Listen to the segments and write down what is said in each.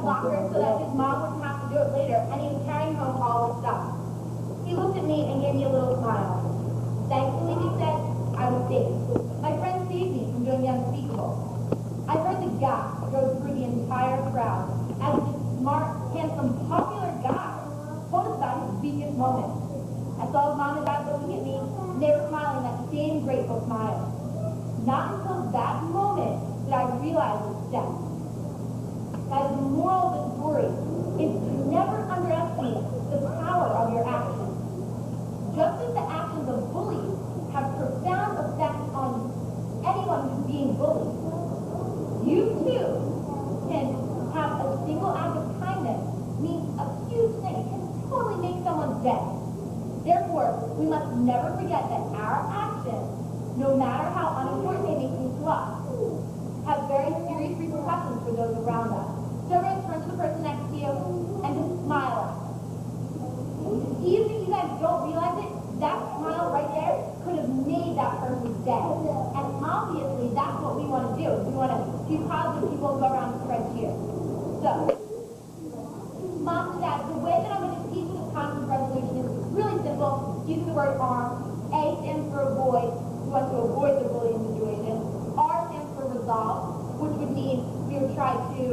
locker so that his mom wouldn't have to do it later, and he was carrying home all the stuff. He looked at me and gave me a little smile. Thankfully, he said, I was safe. My friend saved me from doing the unspeakable. I heard the gasp go through the entire crowd as this smart, handsome, popular guy told us about his weakest moment. I saw his mom and dad looking at me, and they were smiling that same grateful smile. Not until that moment did I realize its depth. Guys, the moral of the story is to never underestimate the power of your actions. Just as the actions of bullies have profound effects on anyone who's being bullied, you too can have a single act of kindness mean a huge thing. It can totally make someone's day. Therefore, we must never forget that our actions, no matter how unimportant they may seem to us, have very serious repercussions for those around us. So everyone turn to the person next to you and just smile at them. Even if you guys don't realize it, that smile right there could have made that person's day. And obviously, that's what we want to do. We want to be positive people who go around and spread cheer. So, moms and dads, the way that I'm going to teach this conflict resolution is really simple. Using the word arm. A stands for avoid. We want to avoid the bullying situation. R stands for resolve, which would mean we would try to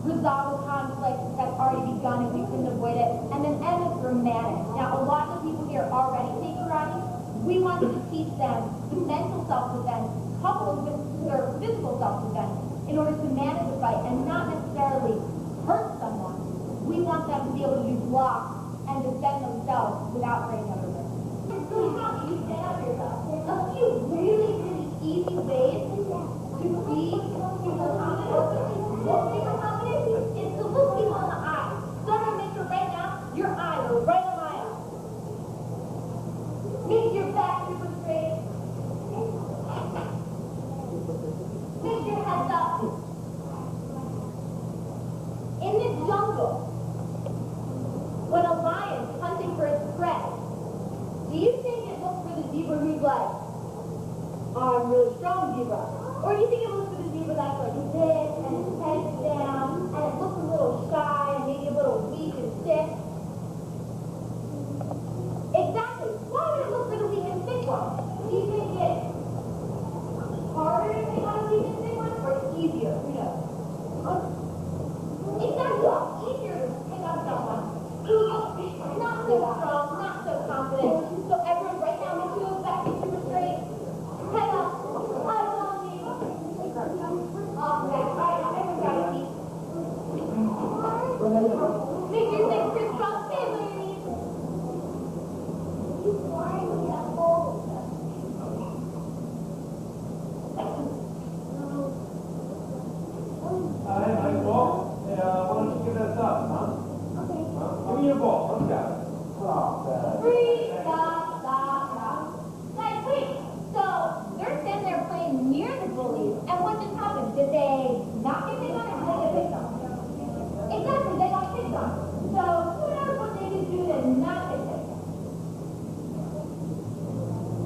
resolve a conflict that's already begun if we couldn't avoid it. And then M is for manage. Now, a lot of people here already take karate. We want to teach them the mental self-defense coupled with their physical self-defense in order to manage the fight and not necessarily hurt someone. We want them to be able to do blocks and defend themselves without hurting other person. So how do you stand up for yourself? A few really, really easy ways to be super confident. Super confident is to look people in the eye. So I'm going to make sure right now your eyes are right on my eyes. Make your back super straight. Make your head up. In the jungle, when a lion is hunting for its prey, do you think it looks for the zebra who's like, I'm really strong zebra? Or do you think it looks for the zebra that's like this and its head's down and it looks a little shy and maybe a little weak and sick? Exactly. Why would it look for the weak and sick one? Do you think it's harder to pick on a weak and sick one or easier? Who knows? Exactly. It's easier to pick on someone who's not so strong, not so confident. So everyone right now make sure those back super straight. Head up. Eyes on me. Okay. Alright, everyone got a seat. Make your legs crisscross. Stand on your knees. Hey, Mike, ball. Hey, why don't you give that up, huh? Okay. Give me your ball. Let's go. Free, stop, stop, stop. Guys, wait. So, they're standing there playing near the bullies, and what just happened? Did they not get picked on or did they get picked on? Exactly, they got picked on. So, who knows what they could do to not get picked on?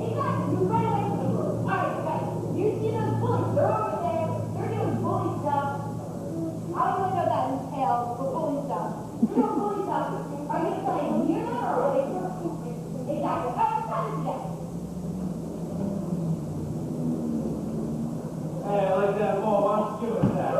Exactly, move right away from me. Alright, guys, you see those bullies? They're over there. They're doing bully stuff. I don't really know what that entails, but bully stuff. They're doing bully stuff. Are you playing near them or away from them? Exactly. Alright, time to check. Hey, I like that ball. Why don't you give us that?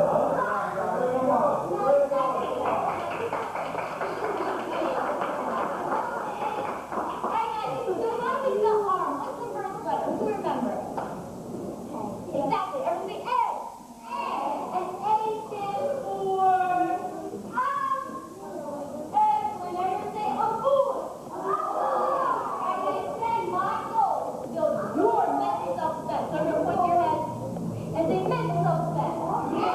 Exactly. Everybody, A. And A stands for whenever you say a fool. And when you say my goal is to build your mental self-defense. So I'm going to point your head and say mental self-defense.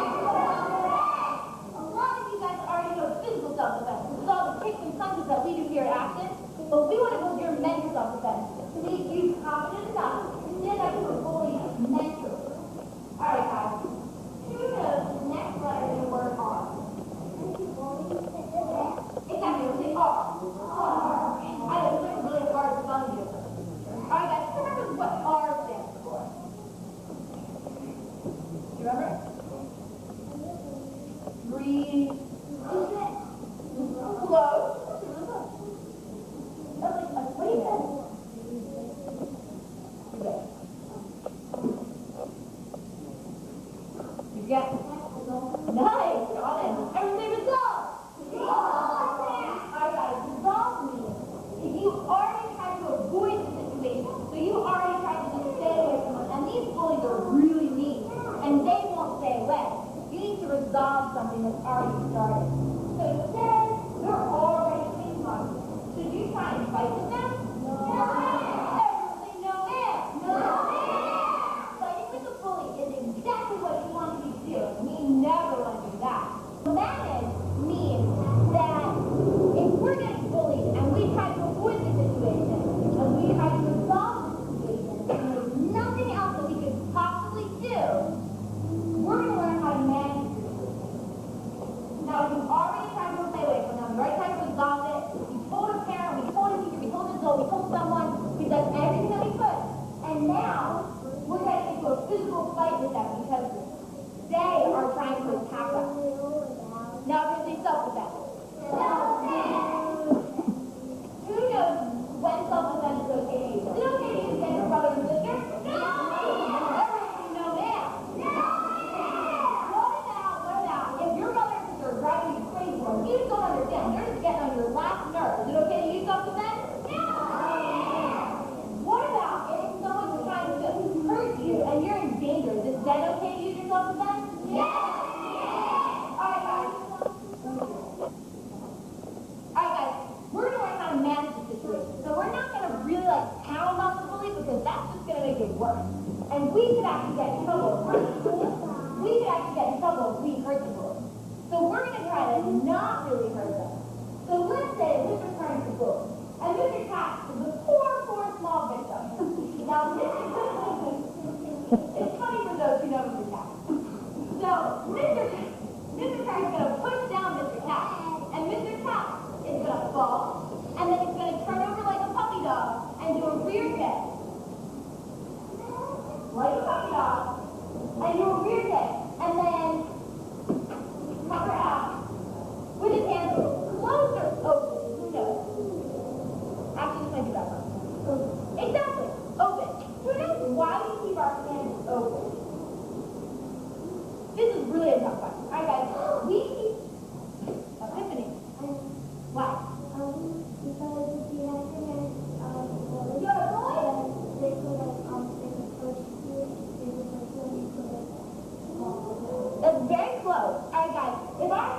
has already started. So instead, they're already being monkeys. Should you try and fight with them? No. Everybody no, ma'am. No, ma'am. Fighting with a bully is exactly what you want to be doing. We never want to do that. Manage means that if we're getting bullied and we try to avoid the situation, and we try to resolve the situation, and there's nothing else that we could possibly do, we're going to learn how to manage the situation. Now, if you've already tried to stay away from them, you already tried to resolve it, we told a parent, we told a teacher, we told an adult, we told someone, we've done everything that we could, and now we're getting into a physical fight with them because they are trying to attack us. Now, if you say self-defense. Who knows when self-defense is okay to use? Is it okay to use against your brother and sister? No! Everybody know that. What about if your brother and sister are driving you crazy or you just don't understand, they're just getting on your last nerve. Is it okay to use self-defense? No! What about if someone is trying to hurt you and you're in danger? Is it then okay to use your self-defense? Yes! Alright guys, we're going to learn how to manage the situation. So we're not going to really pound on the bully because that's just going to make it worse. And we could actually get in trouble. We could actually get in trouble if we hurt the bully. So we're going to try to not really hurt them. So let's say Mr. Turns the bully. And Mr. Cat is the poor small victim. Now, it's funny for those who know Mr. Cat. So, Mr. Cat is going to push down Mr. Cat. And Mr. Cat is going to fall. And then he's going to turn over like a puppy dog and do a rear kick. Like a puppy dog. And do a rear kick. And then cover out with his hands closed or open. Who knows? Actually, this might be better. Exactly. Open. Who knows why we keep our hands open? This is really a tough one. Alright guys, we keep Epiphany. Why? Because if you have your hands You're a boy? they could push you, they could push you, That's very close. Alright guys, if I'm